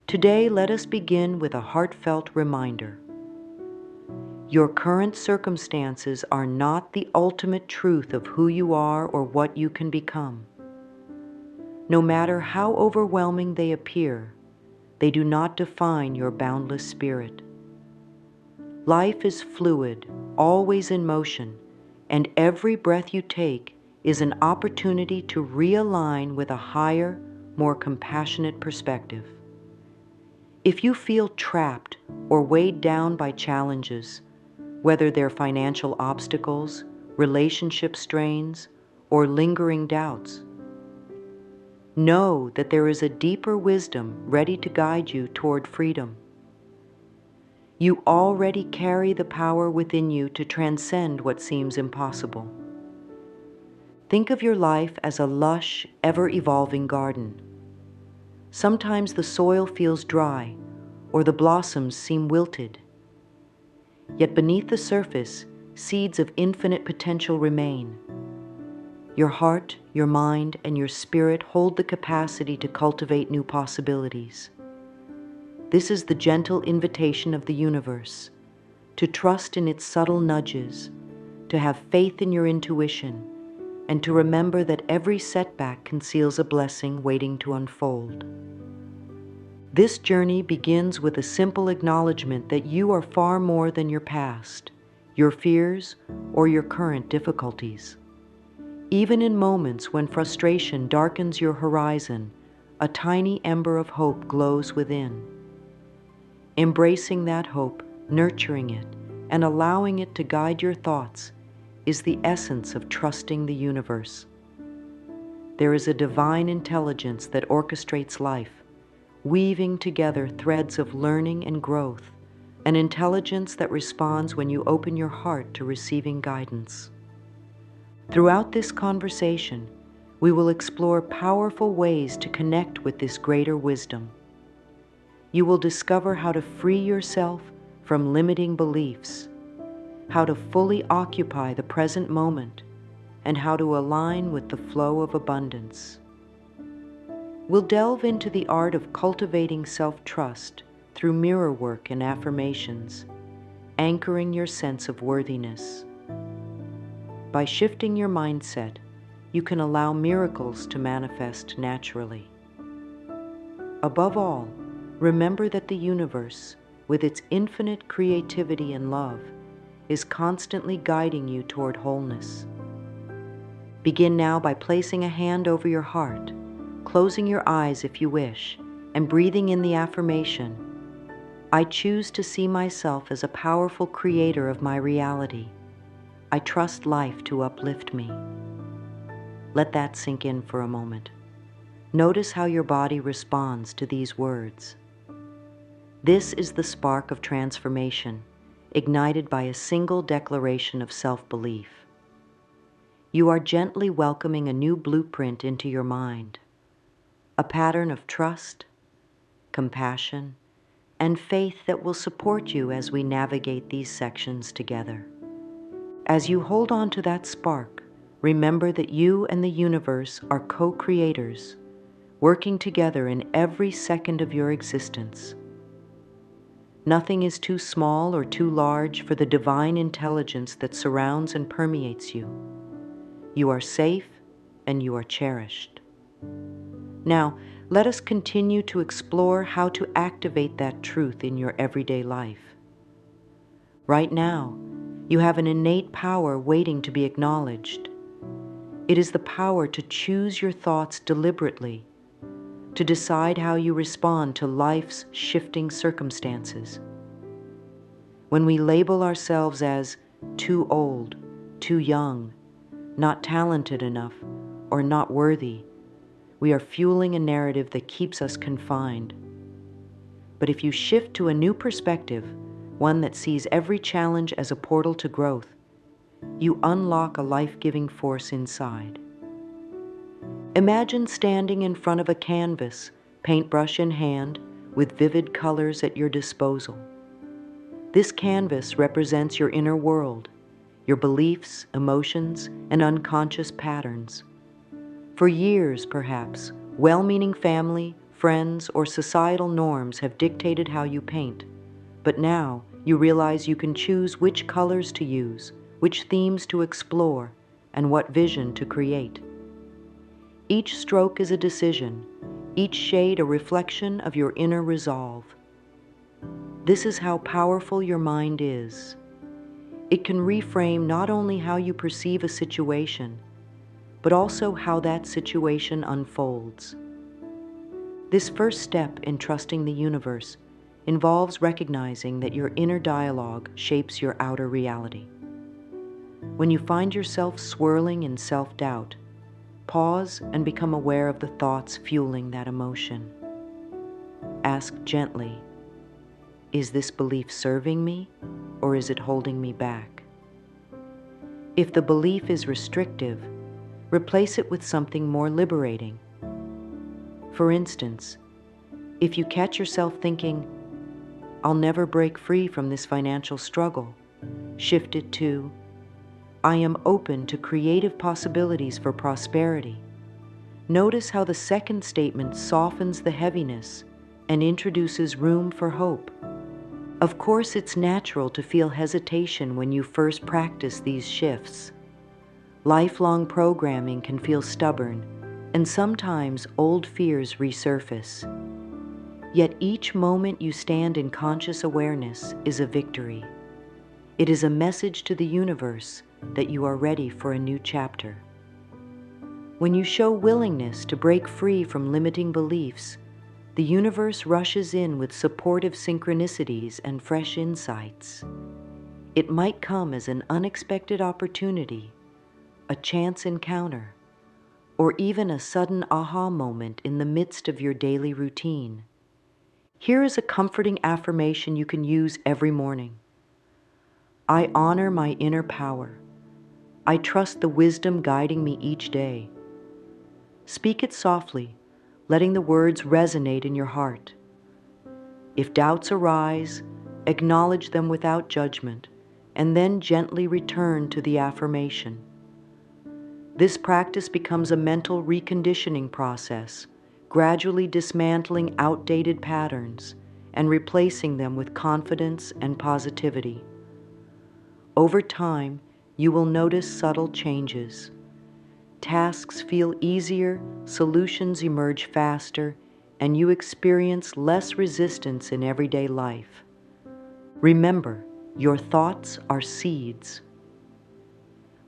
Today, let us begin with a heartfelt reminder. Your current circumstances are not the ultimate truth of who you are or what you can become. No matter how overwhelming they appear, they do not define your boundless spirit. Life is fluid, always in motion, and every breath you take is an opportunity to realign with a higher, more compassionate perspective. If you feel trapped or weighed down by challenges, whether they're financial obstacles, relationship strains, or lingering doubts, know that there is a deeper wisdom ready to guide you toward freedom. You already carry the power within you to transcend what seems impossible. Think of your life as a lush, ever-evolving garden. Sometimes the soil feels dry, or the blossoms seem wilted. Yet beneath the surface, seeds of infinite potential remain. Your heart, your mind, and your spirit hold the capacity to cultivate new possibilities. This is the gentle invitation of the universe, to trust in its subtle nudges, to have faith in your intuition, and to remember that every setback conceals a blessing waiting to unfold. This journey begins with a simple acknowledgement that you are far more than your past, your fears, or your current difficulties. Even in moments when frustration darkens your horizon, a tiny ember of hope glows within. Embracing that hope, nurturing it, and allowing it to guide your thoughts is the essence of trusting the universe. There is a divine intelligence that orchestrates life, weaving together threads of learning and growth, an intelligence that responds when you open your heart to receiving guidance. Throughout this conversation, we will explore powerful ways to connect with this greater wisdom. You will discover how to free yourself from limiting beliefs, how to fully occupy the present moment, and how to align with the flow of abundance. We'll delve into the art of cultivating self-trust through mirror work and affirmations, anchoring your sense of worthiness. By shifting your mindset, you can allow miracles to manifest naturally. Above all, remember that the universe, with its infinite creativity and love, is constantly guiding you toward wholeness. Begin now by placing a hand over your heart, closing your eyes if you wish, and breathing in the affirmation, "I choose to see myself as a powerful creator of my reality. I trust life to uplift me." Let that sink in for a moment. Notice how your body responds to these words. This is the spark of transformation, ignited by a single declaration of self-belief. You are gently welcoming a new blueprint into your mind, a pattern of trust, compassion, and faith that will support you as we navigate these sections together. As you hold on to that spark, remember that you and the universe are co-creators, working together in every second of your existence. Nothing is too small or too large for the divine intelligence that surrounds and permeates you. You are safe and you are cherished. Now, let us continue to explore how to activate that truth in your everyday life. Right now, you have an innate power waiting to be acknowledged. It is the power to choose your thoughts deliberately, to decide how you respond to life's shifting circumstances. When we label ourselves as too old, too young, not talented enough, or not worthy, we are fueling a narrative that keeps us confined. But if you shift to a new perspective, one that sees every challenge as a portal to growth, you unlock a life-giving force inside. Imagine standing in front of a canvas, paintbrush in hand, with vivid colors at your disposal. This canvas represents your inner world, your beliefs, emotions, and unconscious patterns. For years, perhaps, well-meaning family, friends, or societal norms have dictated how you paint, but now you realize you can choose which colors to use, which themes to explore, and what vision to create. Each stroke is a decision, each shade a reflection of your inner resolve. This is how powerful your mind is. It can reframe not only how you perceive a situation, but also how that situation unfolds. This first step in trusting the universe involves recognizing that your inner dialogue shapes your outer reality. When you find yourself swirling in self-doubt, pause and become aware of the thoughts fueling that emotion. Ask gently, is this belief serving me, or is it holding me back? If the belief is restrictive, replace it with something more liberating. For instance, if you catch yourself thinking, I'll never break free from this financial struggle, shift it to, I am open to creative possibilities for prosperity. Notice how the second statement softens the heaviness and introduces room for hope. Of course, it's natural to feel hesitation when you first practice these shifts. Lifelong programming can feel stubborn, and sometimes old fears resurface. Yet each moment you stand in conscious awareness is a victory. It is a message to the universe that you are ready for a new chapter. When you show willingness to break free from limiting beliefs, the universe rushes in with supportive synchronicities and fresh insights. It might come as an unexpected opportunity, a chance encounter, or even a sudden aha moment in the midst of your daily routine. Here is a comforting affirmation you can use every morning. I honor my inner power. I trust the wisdom guiding me each day. Speak it softly, letting the words resonate in your heart. If doubts arise, acknowledge them without judgment, and then gently return to the affirmation. This practice becomes a mental reconditioning process, gradually dismantling outdated patterns and replacing them with confidence and positivity. Over time, you will notice subtle changes. Tasks feel easier, solutions emerge faster, and you experience less resistance in everyday life. Remember, your thoughts are seeds.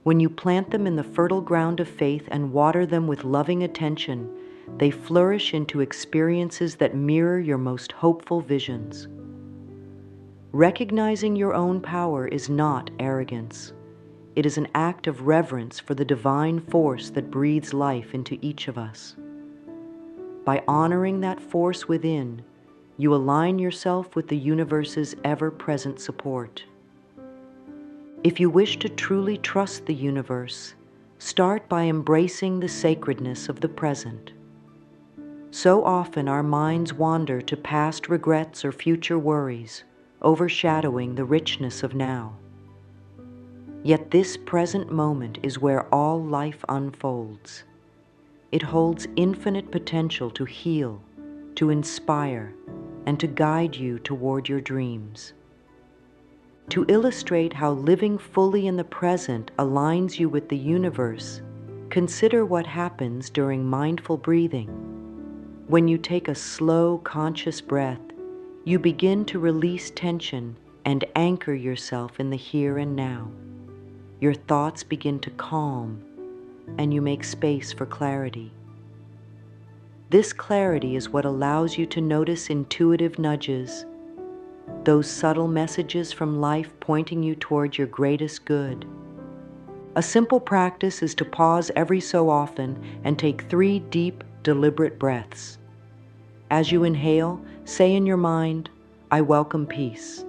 When you plant them in the fertile ground of faith and water them with loving attention, they flourish into experiences that mirror your most hopeful visions. Recognizing your own power is not arrogance. It is an act of reverence for the divine force that breathes life into each of us. By honoring that force within, you align yourself with the universe's ever-present support. If you wish to truly trust the universe, start by embracing the sacredness of the present. So often our minds wander to past regrets or future worries, overshadowing the richness of now. Yet this present moment is where all life unfolds. It holds infinite potential to heal, to inspire, and to guide you toward your dreams. To illustrate how living fully in the present aligns you with the universe, consider what happens during mindful breathing. When you take a slow, conscious breath, you begin to release tension and anchor yourself in the here and now. Your thoughts begin to calm, and you make space for clarity. This clarity is what allows you to notice intuitive nudges, those subtle messages from life pointing you toward your greatest good. A simple practice is to pause every so often and take 3 deep, deliberate breaths. As you inhale, say in your mind, I welcome peace.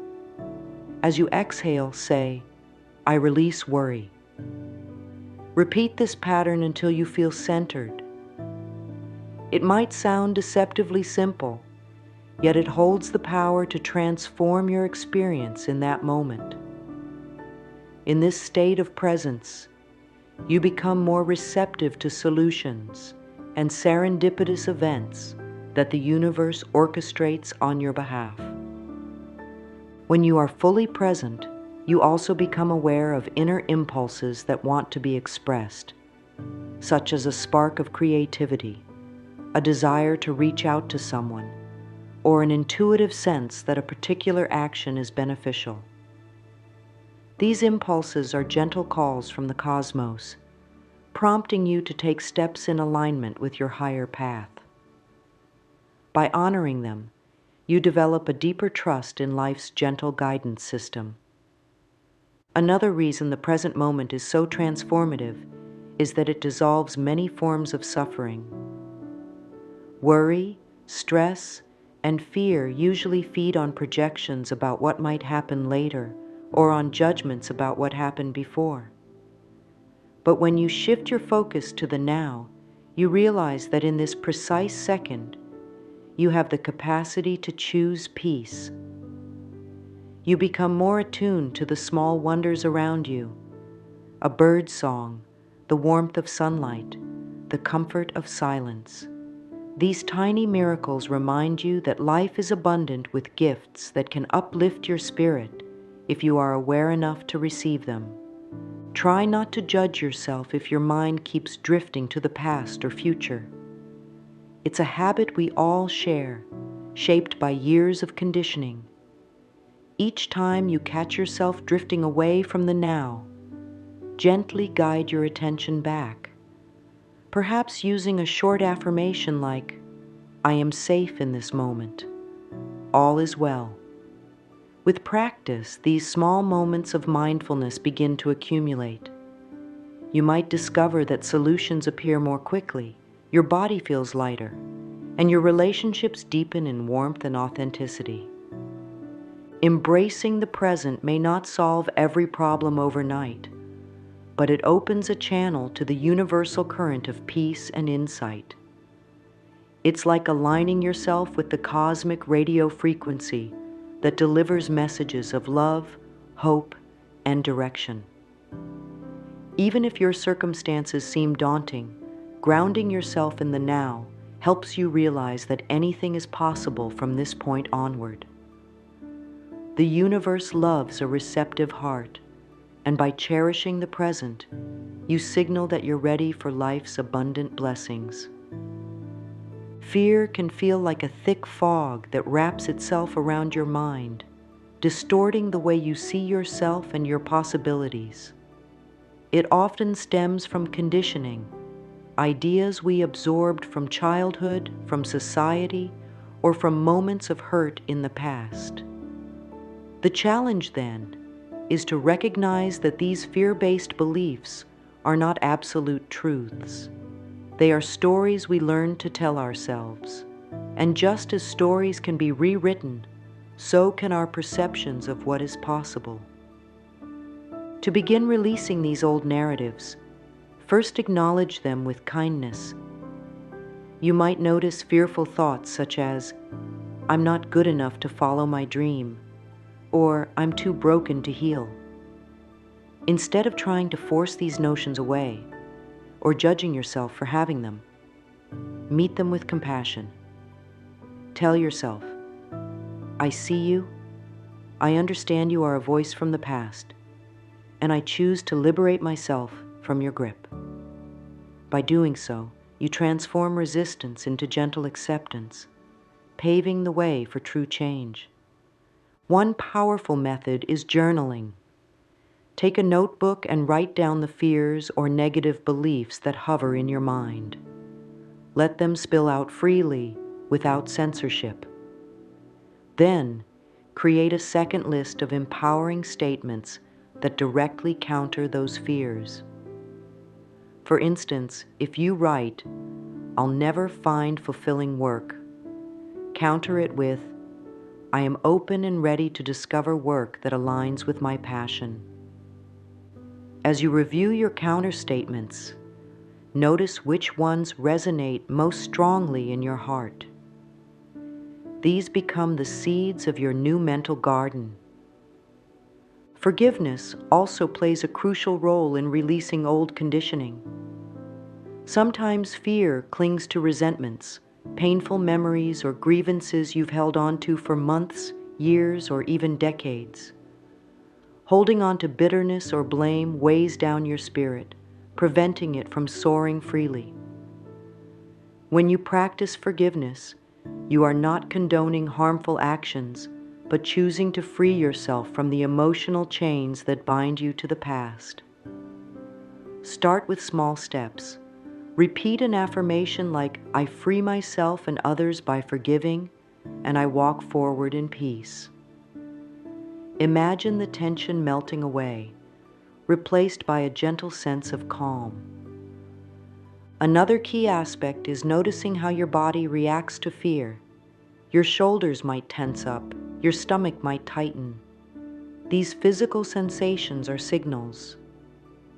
As you exhale, say, I release worry. Repeat this pattern until you feel centered. It might sound deceptively simple, yet it holds the power to transform your experience in that moment. In this state of presence, you become more receptive to solutions and serendipitous events that the universe orchestrates on your behalf. When you are fully present, you also become aware of inner impulses that want to be expressed, such as a spark of creativity, a desire to reach out to someone, or an intuitive sense that a particular action is beneficial. These impulses are gentle calls from the cosmos, prompting you to take steps in alignment with your higher path. By honoring them, you develop a deeper trust in life's gentle guidance system. Another reason the present moment is so transformative is that it dissolves many forms of suffering. Worry, stress, and fear usually feed on projections about what might happen later or on judgments about what happened before. But when you shift your focus to the now, you realize that in this precise second, you have the capacity to choose peace. You become more attuned to the small wonders around you, a bird's song, the warmth of sunlight, the comfort of silence. These tiny miracles remind you that life is abundant with gifts that can uplift your spirit if you are aware enough to receive them. Try not to judge yourself if your mind keeps drifting to the past or future. It's a habit we all share, shaped by years of conditioning. Each time you catch yourself drifting away from the now, gently guide your attention back, perhaps using a short affirmation like, "I am safe in this moment. All is well." With practice, these small moments of mindfulness begin to accumulate. You might discover that solutions appear more quickly, your body feels lighter, and your relationships deepen in warmth and authenticity. Embracing the present may not solve every problem overnight, but it opens a channel to the universal current of peace and insight. It's like aligning yourself with the cosmic radio frequency that delivers messages of love, hope, and direction. Even if your circumstances seem daunting, grounding yourself in the now helps you realize that anything is possible from this point onward. The universe loves a receptive heart, and by cherishing the present, you signal that you're ready for life's abundant blessings. Fear can feel like a thick fog that wraps itself around your mind, distorting the way you see yourself and your possibilities. It often stems from conditioning, ideas we absorbed from childhood, from society, or from moments of hurt in the past. The challenge, then, is to recognize that these fear-based beliefs are not absolute truths. They are stories we learn to tell ourselves. And just as stories can be rewritten, so can our perceptions of what is possible. To begin releasing these old narratives, first acknowledge them with kindness. You might notice fearful thoughts such as, "I'm not good enough to follow my dream," or "I'm too broken to heal." Instead of trying to force these notions away, or judging yourself for having them, meet them with compassion. Tell yourself, "I see you, I understand you are a voice from the past, and I choose to liberate myself from your grip." By doing so, you transform resistance into gentle acceptance, paving the way for true change. One powerful method is journaling. Take a notebook and write down the fears or negative beliefs that hover in your mind. Let them spill out freely, without censorship. Then, create a second list of empowering statements that directly counter those fears. For instance, if you write, "I'll never find fulfilling work," counter it with, "I am open and ready to discover work that aligns with my passion." As you review your counter statements, notice which ones resonate most strongly in your heart. These become the seeds of your new mental garden. Forgiveness also plays a crucial role in releasing old conditioning. Sometimes fear clings to resentments, painful memories or grievances you've held on to for months, years, or even decades. Holding on to bitterness or blame weighs down your spirit, preventing it from soaring freely. When you practice forgiveness, you are not condoning harmful actions, but choosing to free yourself from the emotional chains that bind you to the past. Start with small steps. Repeat an affirmation like, "I free myself and others by forgiving, and I walk forward in peace." Imagine the tension melting away, replaced by a gentle sense of calm. Another key aspect is noticing how your body reacts to fear. Your shoulders might tense up, your stomach might tighten. These physical sensations are signals.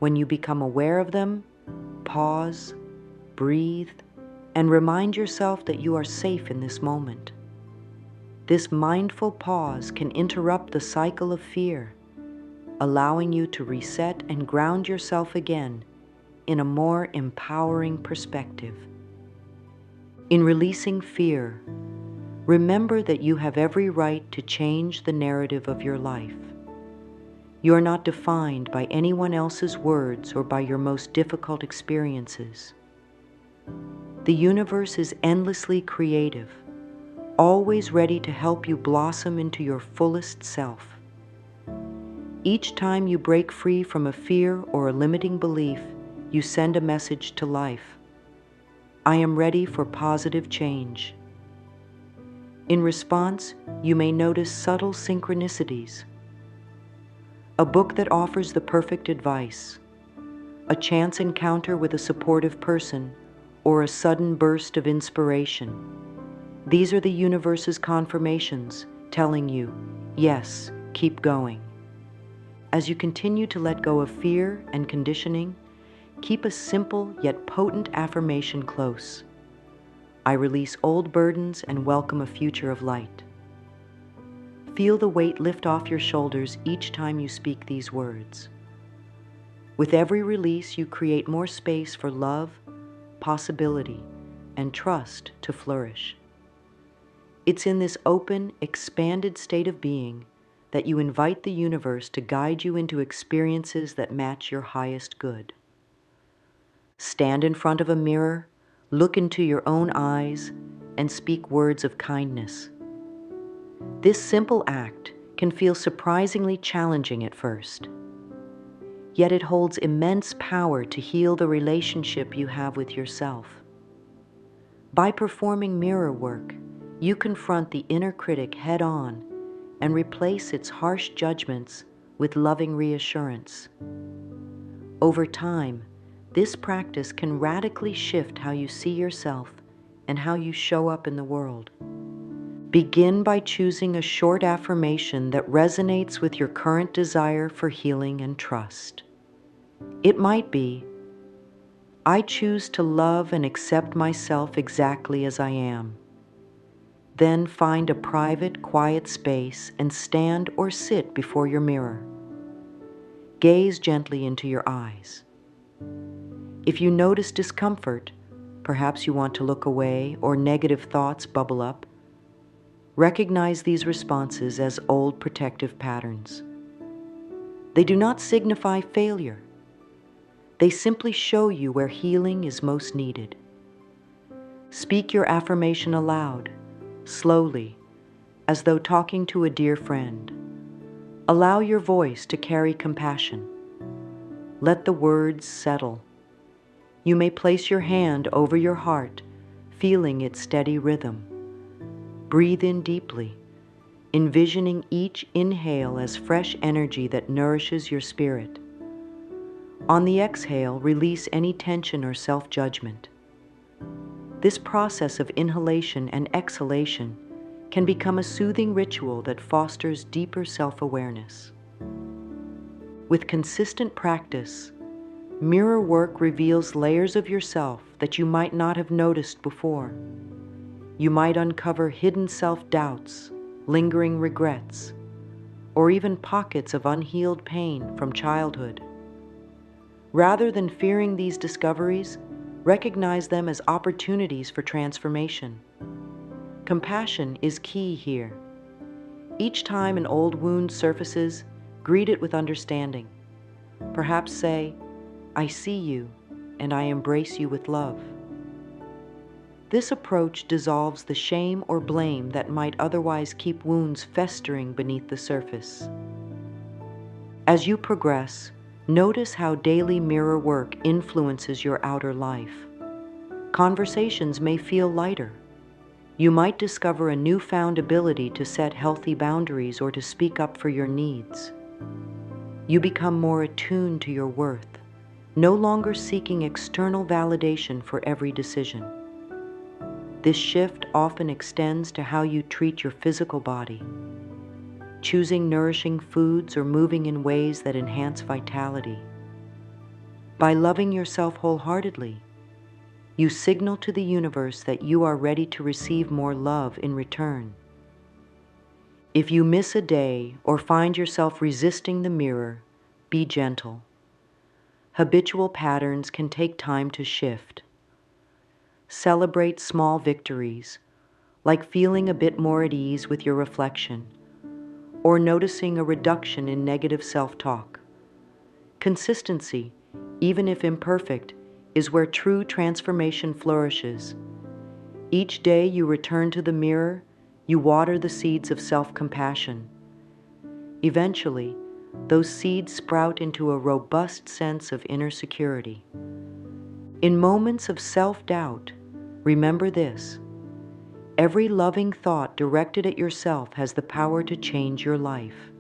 When you become aware of them, pause, breathe, and remind yourself that you are safe in this moment. This mindful pause can interrupt the cycle of fear, allowing you to reset and ground yourself again in a more empowering perspective. In releasing fear, remember that you have every right to change the narrative of your life. You are not defined by anyone else's words or by your most difficult experiences. The universe is endlessly creative, always ready to help you blossom into your fullest self. Each time you break free from a fear or a limiting belief, you send a message to life. I am ready for positive change. In response, you may notice subtle synchronicities. A book that offers the perfect advice, a chance encounter with a supportive person, or a sudden burst of inspiration. These are the universe's confirmations telling you, yes, keep going. As you continue to let go of fear and conditioning, keep a simple yet potent affirmation close. I release old burdens and welcome a future of light. Feel the weight lift off your shoulders each time you speak these words. With every release, you create more space for love, possibility, and trust to flourish. It's in this open, expanded state of being that you invite the universe to guide you into experiences that match your highest good. Stand in front of a mirror, look into your own eyes, and speak words of kindness. This simple act can feel surprisingly challenging at first, yet it holds immense power to heal the relationship you have with yourself. By performing mirror work, you confront the inner critic head-on and replace its harsh judgments with loving reassurance. Over time, this practice can radically shift how you see yourself and how you show up in the world. Begin by choosing a short affirmation that resonates with your current desire for healing and trust. It might be, I choose to love and accept myself exactly as I am. Then find a private, quiet space and stand or sit before your mirror. Gaze gently into your eyes. If you notice discomfort, perhaps you want to look away or negative thoughts bubble up, recognize these responses as old protective patterns. They do not signify failure. They simply show you where healing is most needed. Speak your affirmation aloud, slowly, as though talking to a dear friend. Allow your voice to carry compassion. Let the words settle. You may place your hand over your heart, feeling its steady rhythm. Breathe in deeply, envisioning each inhale as fresh energy that nourishes your spirit. On the exhale, release any tension or self-judgment. This process of inhalation and exhalation can become a soothing ritual that fosters deeper self-awareness. With consistent practice, mirror work reveals layers of yourself that you might not have noticed before. You might uncover hidden self-doubts, lingering regrets, or even pockets of unhealed pain from childhood. Rather than fearing these discoveries, Recognize them as opportunities for transformation. Compassion is key here. Each time an old wound surfaces, greet it with understanding. Perhaps say, "I see you, and I embrace you with love." This approach dissolves the shame or blame that might otherwise keep wounds festering beneath the surface. As you progress, notice how daily mirror work influences your outer life. Conversations may feel lighter. You might discover a newfound ability to set healthy boundaries or to speak up for your needs. You become more attuned to your worth, no longer seeking external validation for every decision. This shift often extends to how you treat your physical body, choosing nourishing foods or moving in ways that enhance vitality. By loving yourself wholeheartedly, you signal to the universe that you are ready to receive more love in return. If you miss a day or find yourself resisting the mirror, be gentle. Habitual patterns can take time to shift. Celebrate small victories, like feeling a bit more at ease with your reflection, or noticing a reduction in negative self-talk. Consistency, even if imperfect, is where true transformation flourishes. Each day you return to the mirror, you water the seeds of self-compassion. Eventually, those seeds sprout into a robust sense of inner security. In moments of self-doubt, remember this: every loving thought directed at yourself has the power to change your life.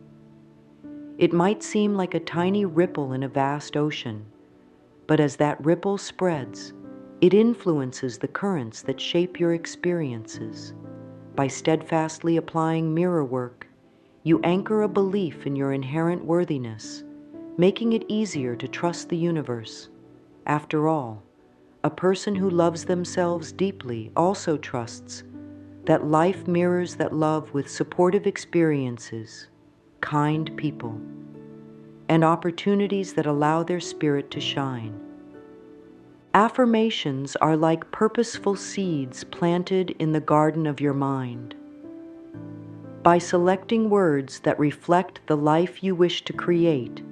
It might seem like a tiny ripple in a vast ocean, but as that ripple spreads, it influences the currents that shape your experiences. By steadfastly applying mirror work, you anchor a belief in your inherent worthiness, making it easier to trust the universe. After all, a person who loves themselves deeply also trusts that life mirrors that love with supportive experiences, kind people, and opportunities that allow their spirit to shine. Affirmations are like purposeful seeds planted in the garden of your mind. By selecting words that reflect the life you wish to create,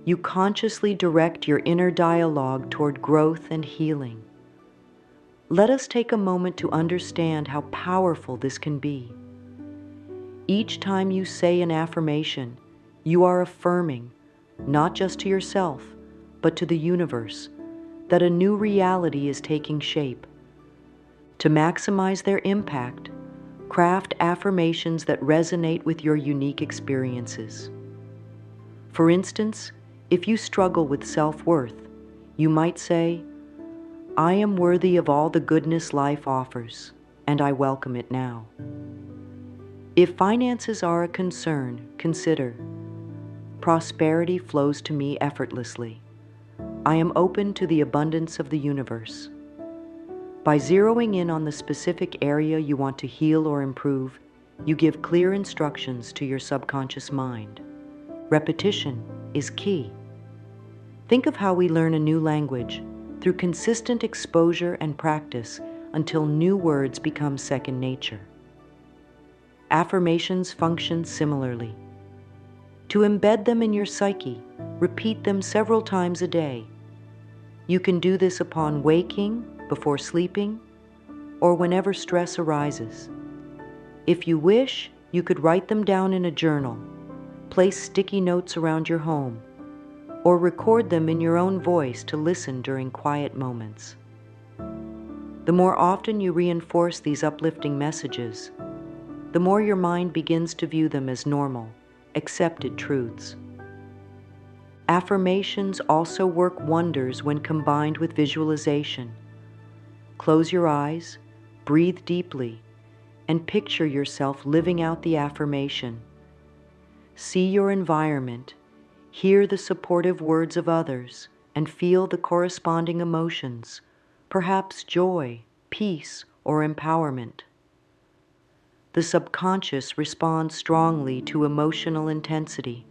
you consciously direct your inner dialogue toward growth and healing. Let us take a moment to understand how powerful this can be. Each time you say an affirmation, you are affirming, not just to yourself, but to the universe, that a new reality is taking shape. To maximize their impact, craft affirmations that resonate with your unique experiences. For instance, if you struggle with self-worth, you might say, "I am worthy of all the goodness life offers, and I welcome it now." If finances are a concern, consider, "Prosperity flows to me effortlessly. I am open to the abundance of the universe." By zeroing in on the specific area you want to heal or improve, you give clear instructions to your subconscious mind. Repetition is key. Think of how we learn a new language, through consistent exposure and practice until new words become second nature. Affirmations function similarly. To embed them in your psyche, repeat them several times a day. You can do this upon waking, before sleeping, or whenever stress arises. If you wish, you could write them down in a journal, place sticky notes around your home, or record them in your own voice to listen during quiet moments. The more often you reinforce these uplifting messages, the more your mind begins to view them as normal, accepted truths. Affirmations also work wonders when combined with visualization. Close your eyes, breathe deeply, and picture yourself living out the affirmation. See your environment, hear the supportive words of others, and feel the corresponding emotions, perhaps joy, peace, or empowerment. The subconscious responds strongly to emotional intensity.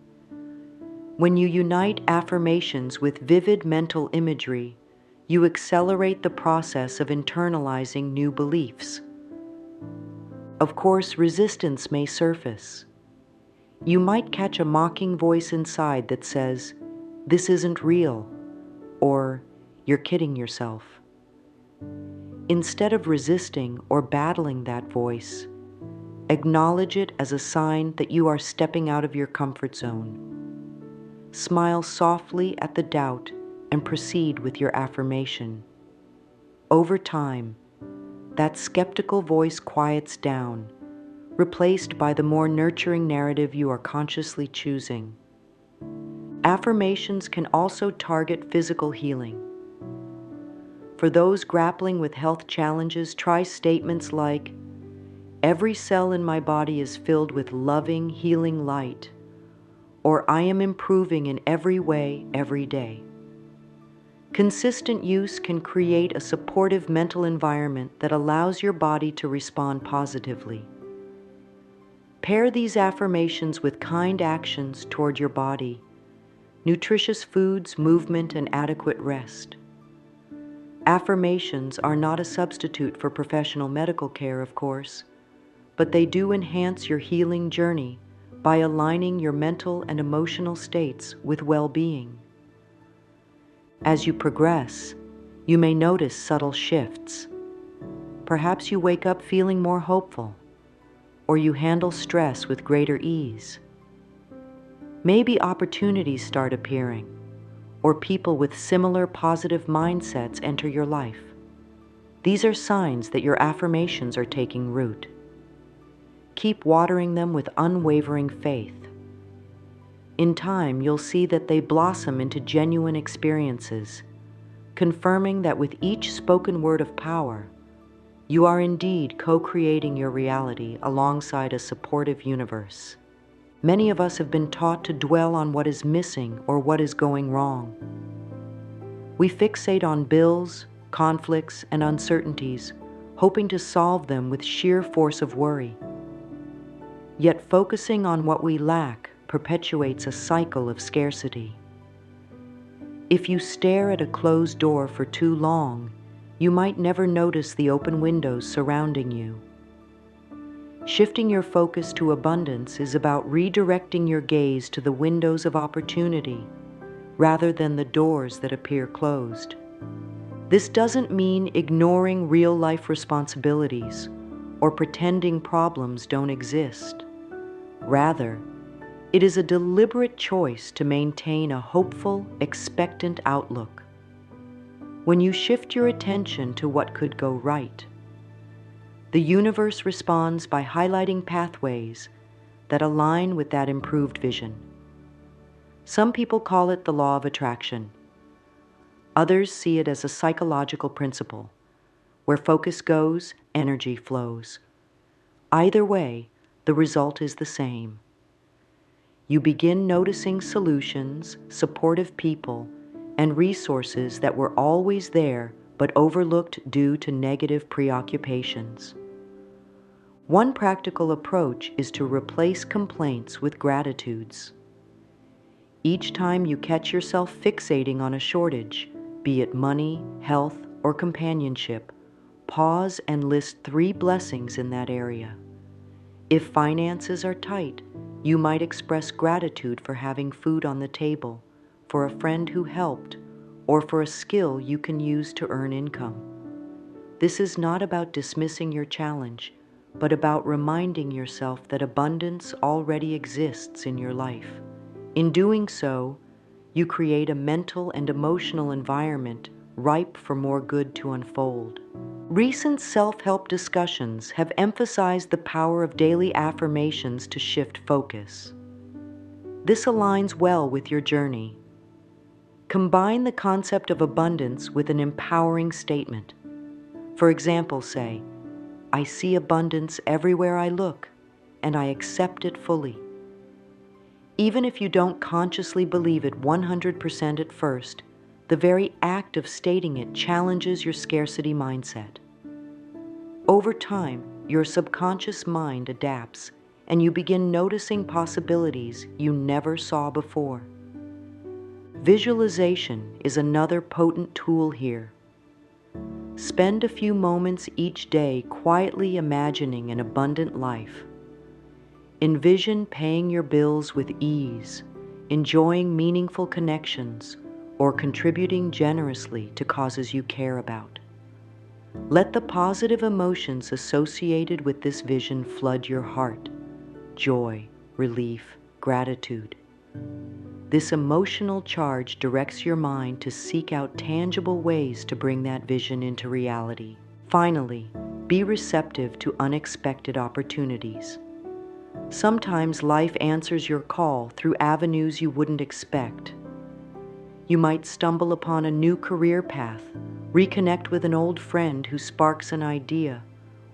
When you unite affirmations with vivid mental imagery, You accelerate the process of internalizing new beliefs. Of course, resistance may surface. You might catch a mocking voice inside that says, "This isn't real," or "You're kidding yourself." Instead of resisting or battling that voice, acknowledge it as a sign that you are stepping out of your comfort zone. Smile softly at the doubt and proceed with your affirmation. Over time, that skeptical voice quiets down, replaced by the more nurturing narrative you are consciously choosing. Affirmations can also target physical healing. For those grappling with health challenges, try statements like, "Every cell in my body is filled with loving, healing light," or "I am improving in every way, every day." Consistent use can create a supportive mental environment that allows your body to respond positively. Pair these affirmations with kind actions toward your body: nutritious foods, movement, and adequate rest. Affirmations are not a substitute for professional medical care, of course, but they do enhance your healing journey by aligning your mental and emotional states with well-being. As you progress, you may notice subtle shifts. Perhaps you wake up feeling more hopeful, or you handle stress with greater ease. Maybe opportunities start appearing, or people with similar positive mindsets enter your life. These are signs that your affirmations are taking root. Keep watering them with unwavering faith. In time, you'll see that they blossom into genuine experiences, confirming that with each spoken word of power, you are indeed co-creating your reality alongside a supportive universe. Many of us have been taught to dwell on what is missing or what is going wrong. We fixate on bills, conflicts, and uncertainties, hoping to solve them with sheer force of worry. Yet focusing on what we lack perpetuates a cycle of scarcity. If you stare at a closed door for too long, you might never notice the open windows surrounding you. Shifting your focus to abundance is about redirecting your gaze to the windows of opportunity rather than the doors that appear closed. This doesn't mean ignoring real-life responsibilities or pretending problems don't exist. Rather, it is a deliberate choice to maintain a hopeful, expectant outlook. When you shift your attention to what could go right, the universe responds by highlighting pathways that align with that improved vision. Some people call it the law of attraction. Others see it as a psychological principle. Where focus goes, energy flows. Either way, the result is the same. You begin noticing solutions, supportive people, and resources that were always there but overlooked due to negative preoccupations. One practical approach is to replace complaints with gratitudes. Each time you catch yourself fixating on a shortage, be it money, health, or companionship, pause and list 3 blessings in that area. If finances are tight, you might express gratitude for having food on the table, for a friend who helped, or for a skill you can use to earn income. This is not about dismissing your challenge, but about reminding yourself that abundance already exists in your life. In doing so, you create a mental and emotional environment ripe for more good to unfold. Recent self-help discussions have emphasized the power of daily affirmations to shift focus. This aligns well with your journey. Combine the concept of abundance with an empowering statement. For example, say, "I see abundance everywhere I look, and I accept it fully." Even if you don't consciously believe it 100% at first, the very act of stating it challenges your scarcity mindset. Over time, your subconscious mind adapts, and you begin noticing possibilities you never saw before. Visualization is another potent tool here. Spend a few moments each day quietly imagining an abundant life. Envision paying your bills with ease, enjoying meaningful connections, or contributing generously to causes you care about. Let the positive emotions associated with this vision flood your heart: joy, relief, gratitude. This emotional charge directs your mind to seek out tangible ways to bring that vision into reality. Finally, be receptive to unexpected opportunities. Sometimes life answers your call through avenues you wouldn't expect. You might stumble upon a new career path, reconnect with an old friend who sparks an idea,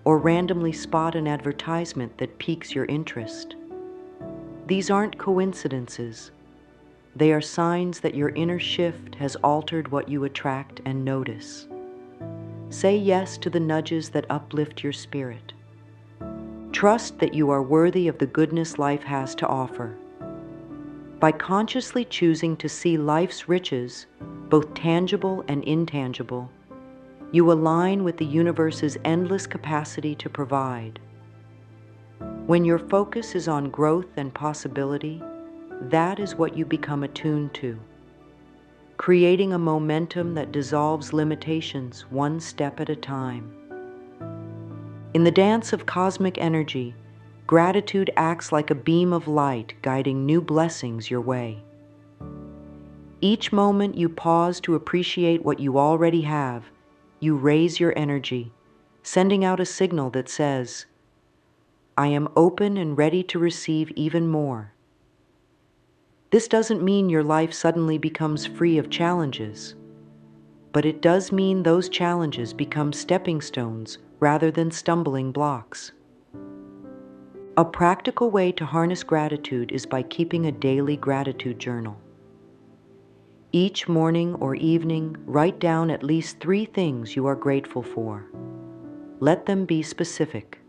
or randomly spot an advertisement that piques your interest. These aren't coincidences. They are signs that your inner shift has altered what you attract and notice. Say yes to the nudges that uplift your spirit. Trust that you are worthy of the goodness life has to offer. By consciously choosing to see life's riches, both tangible and intangible, you align with the universe's endless capacity to provide. When your focus is on growth and possibility, that is what you become attuned to, creating a momentum that dissolves limitations one step at a time. In the dance of cosmic energy, gratitude acts like a beam of light guiding new blessings your way. Each moment you pause to appreciate what you already have, you raise your energy, sending out a signal that says, "I am open and ready to receive even more." This doesn't mean your life suddenly becomes free of challenges, but it does mean those challenges become stepping stones rather than stumbling blocks. A practical way to harness gratitude is by keeping a daily gratitude journal. Each morning or evening, write down at least 3 things you are grateful for. Let them be specific: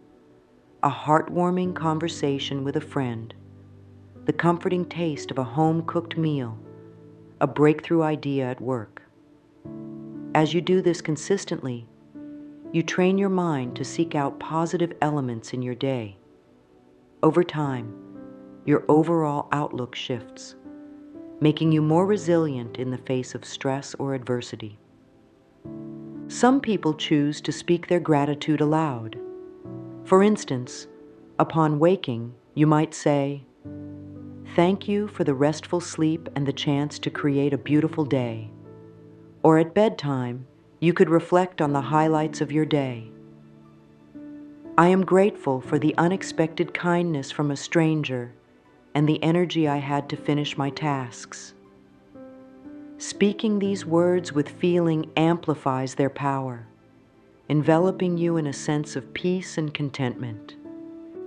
a heartwarming conversation with a friend, the comforting taste of a home-cooked meal, a breakthrough idea at work. As you do this consistently, you train your mind to seek out positive elements in your day. Over time, your overall outlook shifts, making you more resilient in the face of stress or adversity. Some people choose to speak their gratitude aloud. For instance, upon waking, you might say, "Thank you for the restful sleep and the chance to create a beautiful day." Or at bedtime, you could reflect on the highlights of your day. "I am grateful for the unexpected kindness from a stranger and the energy I had to finish my tasks." Speaking these words with feeling amplifies their power, enveloping you in a sense of peace and contentment.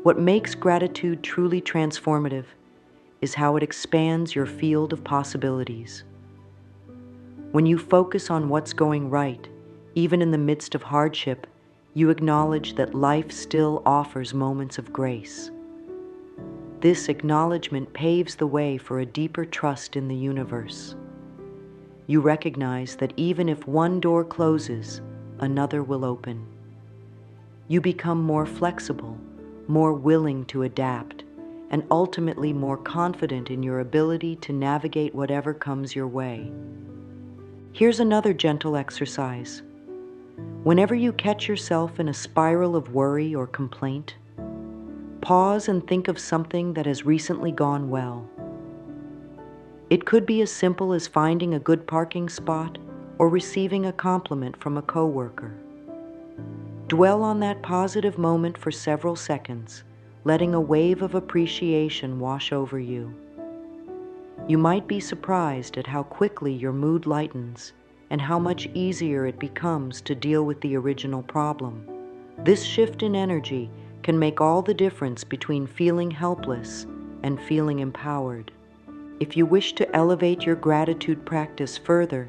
What makes gratitude truly transformative is how it expands your field of possibilities. When you focus on what's going right, even in the midst of hardship, you acknowledge that life still offers moments of grace. This acknowledgement paves the way for a deeper trust in the universe. You recognize that even if one door closes, another will open. You become more flexible, more willing to adapt, and ultimately more confident in your ability to navigate whatever comes your way. Here's another gentle exercise. Whenever you catch yourself in a spiral of worry or complaint, pause and think of something that has recently gone well. It could be as simple as finding a good parking spot or receiving a compliment from a coworker. Dwell on that positive moment for several seconds, letting a wave of appreciation wash over you. You might be surprised at how quickly your mood lightens and how much easier it becomes to deal with the original problem. This shift in energy can make all the difference between feeling helpless and feeling empowered. If you wish to elevate your gratitude practice further,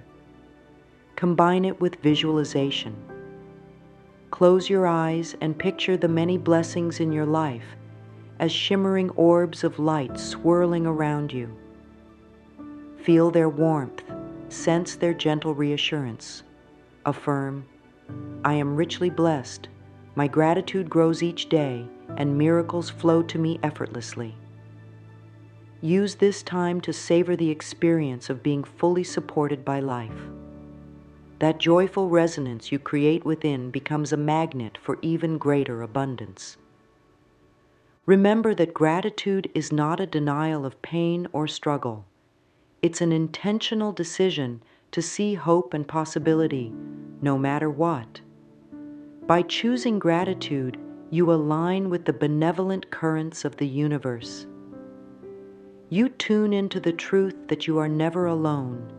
combine it with visualization. Close your eyes and picture the many blessings in your life as shimmering orbs of light swirling around you. Feel their warmth, sense their gentle reassurance. Affirm, I am richly blessed. My gratitude grows each day, and miracles flow to me effortlessly. Use this time to savor the experience of being fully supported by life. That joyful resonance you create within becomes a magnet for even greater abundance. Remember that gratitude is not a denial of pain or struggle. It's an intentional decision to see hope and possibility, no matter what. By choosing gratitude, you align with the benevolent currents of the universe. You tune into the truth that you are never alone,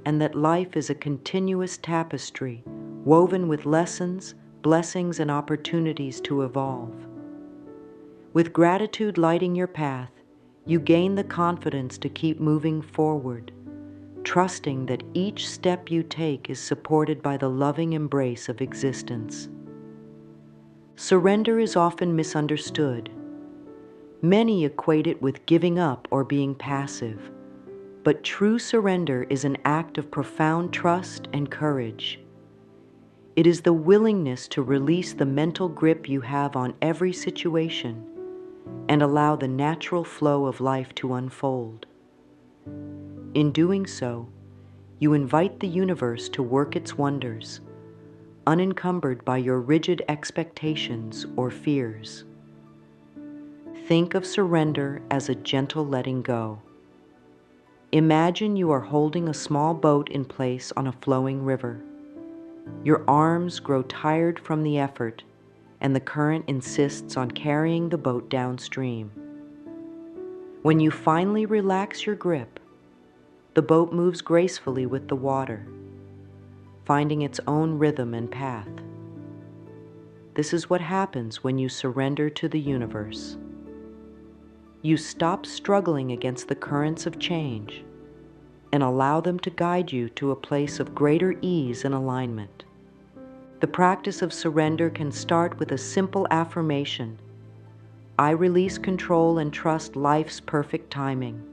and that life is a continuous tapestry woven with lessons, blessings, and opportunities to evolve. With gratitude lighting your path, you gain the confidence to keep moving forward, trusting that each step you take is supported by the loving embrace of existence. Surrender is often misunderstood. Many equate it with giving up or being passive, but true surrender is an act of profound trust and courage. It is the willingness to release the mental grip you have on every situation and allow the natural flow of life to unfold. In doing so, you invite the universe to work its wonders, unencumbered by your rigid expectations or fears. Think of surrender as a gentle letting go. Imagine you are holding a small boat in place on a flowing river. Your arms grow tired from the effort, and the current insists on carrying the boat downstream. When you finally relax your grip, the boat moves gracefully with the water, finding its own rhythm and path. This is what happens when you surrender to the universe. You stop struggling against the currents of change and allow them to guide you to a place of greater ease and alignment. The practice of surrender can start with a simple affirmation: I release control and trust life's perfect timing.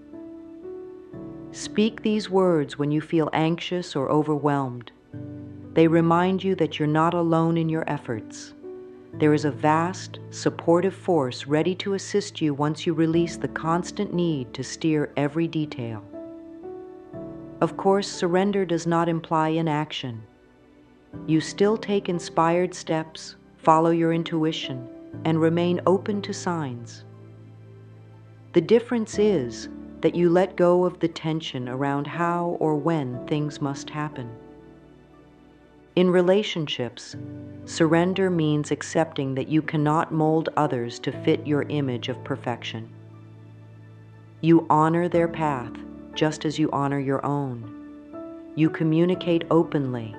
Speak these words when you feel anxious or overwhelmed. They remind you that you're not alone in your efforts. There is a vast, supportive force ready to assist you once you release the constant need to steer every detail. Of course, surrender does not imply inaction. You still take inspired steps, follow your intuition, and remain open to signs. The difference is that you let go of the tension around how or when things must happen. In relationships, surrender means accepting that you cannot mold others to fit your image of perfection. You honor their path just as you honor your own. You communicate openly,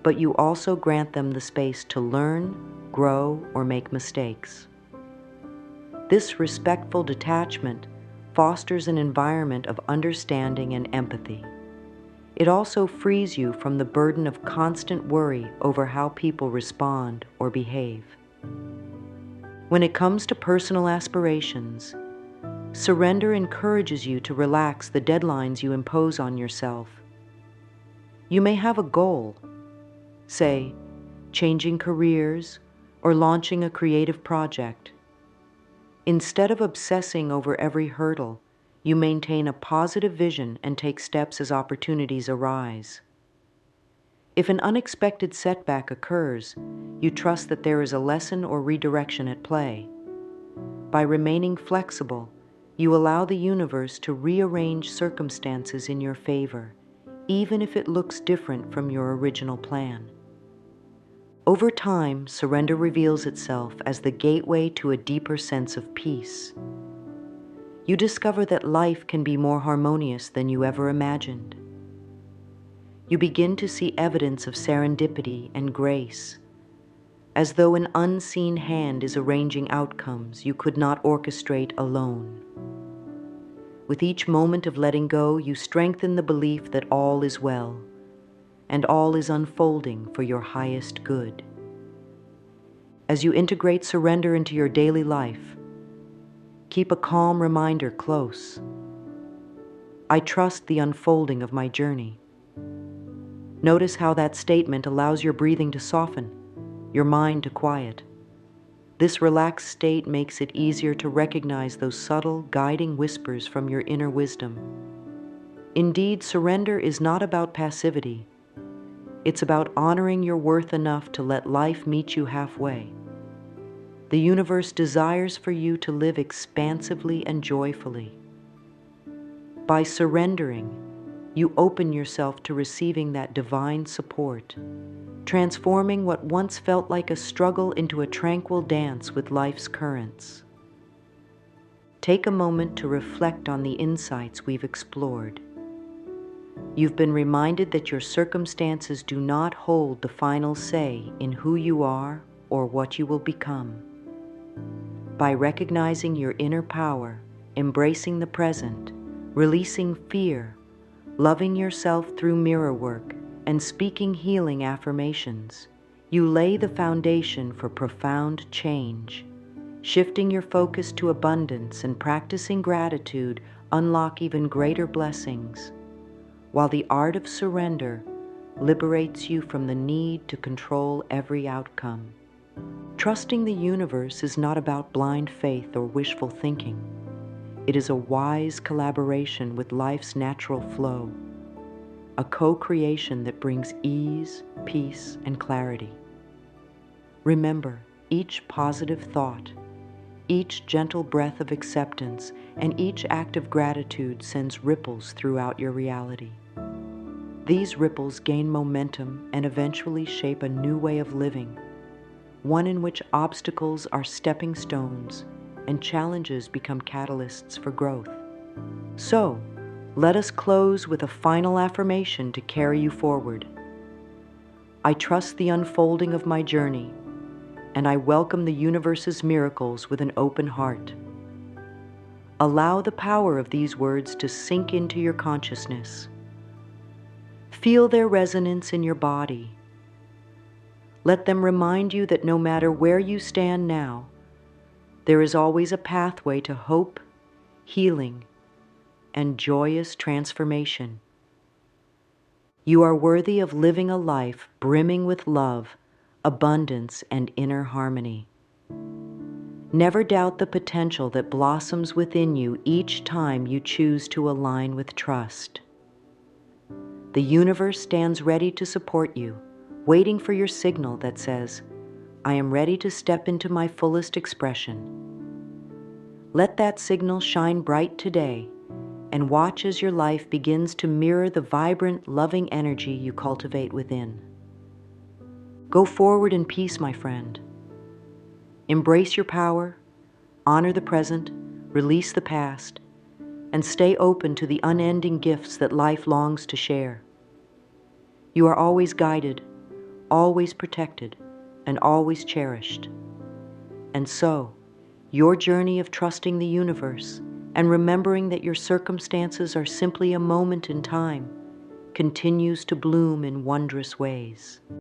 but you also grant them the space to learn, grow, or make mistakes. This respectful detachment fosters an environment of understanding and empathy. It also frees you from the burden of constant worry over how people respond or behave. When it comes to personal aspirations, surrender encourages you to relax the deadlines you impose on yourself. You may have a goal, say, changing careers or launching a creative project. Instead of obsessing over every hurdle, you maintain a positive vision and take steps as opportunities arise. If an unexpected setback occurs, you trust that there is a lesson or redirection at play. By remaining flexible, you allow the universe to rearrange circumstances in your favor, even if it looks different from your original plan. Over time, surrender reveals itself as the gateway to a deeper sense of peace. You discover that life can be more harmonious than you ever imagined. You begin to see evidence of serendipity and grace, as though an unseen hand is arranging outcomes you could not orchestrate alone. With each moment of letting go, you strengthen the belief that all is well, and all is unfolding for your highest good. As you integrate surrender into your daily life, keep a calm reminder close. I trust the unfolding of my journey. Notice how that statement allows your breathing to soften, your mind to quiet. This relaxed state makes it easier to recognize those subtle, guiding whispers from your inner wisdom. Indeed, surrender is not about passivity. It's about honoring your worth enough to let life meet you halfway. The universe desires for you to live expansively and joyfully. By surrendering, you open yourself to receiving that divine support, transforming what once felt like a struggle into a tranquil dance with life's currents. Take a moment to reflect on the insights we've explored. You've been reminded that your circumstances do not hold the final say in who you are or what you will become. By recognizing your inner power, embracing the present, releasing fear, loving yourself through mirror work, and speaking healing affirmations, you lay the foundation for profound change. Shifting your focus to abundance and practicing gratitude unlock even greater blessings, while the art of surrender liberates you from the need to control every outcome. Trusting the universe is not about blind faith or wishful thinking. It is a wise collaboration with life's natural flow, a co-creation that brings ease, peace, and clarity. Remember, each positive thought, each gentle breath of acceptance, and each act of gratitude sends ripples throughout your reality. These ripples gain momentum and eventually shape a new way of living, one in which obstacles are stepping stones and challenges become catalysts for growth. So, let us close with a final affirmation to carry you forward. I trust the unfolding of my journey, and I welcome the universe's miracles with an open heart. Allow the power of these words to sink into your consciousness. Feel their resonance in your body. Let them remind you that no matter where you stand now, there is always a pathway to hope, healing, and joyous transformation. You are worthy of living a life brimming with love, abundance, and inner harmony. Never doubt the potential that blossoms within you each time you choose to align with trust. The universe stands ready to support you, waiting for your signal that says, I am ready to step into my fullest expression. Let that signal shine bright today, and watch as your life begins to mirror the vibrant, loving energy you cultivate within. Go forward in peace, my friend. Embrace your power, honor the present, release the past, and stay open to the unending gifts that life longs to share. You are always guided, always protected, and always cherished. And so, your journey of trusting the universe and remembering that your circumstances are simply a moment in time continues to bloom in wondrous ways.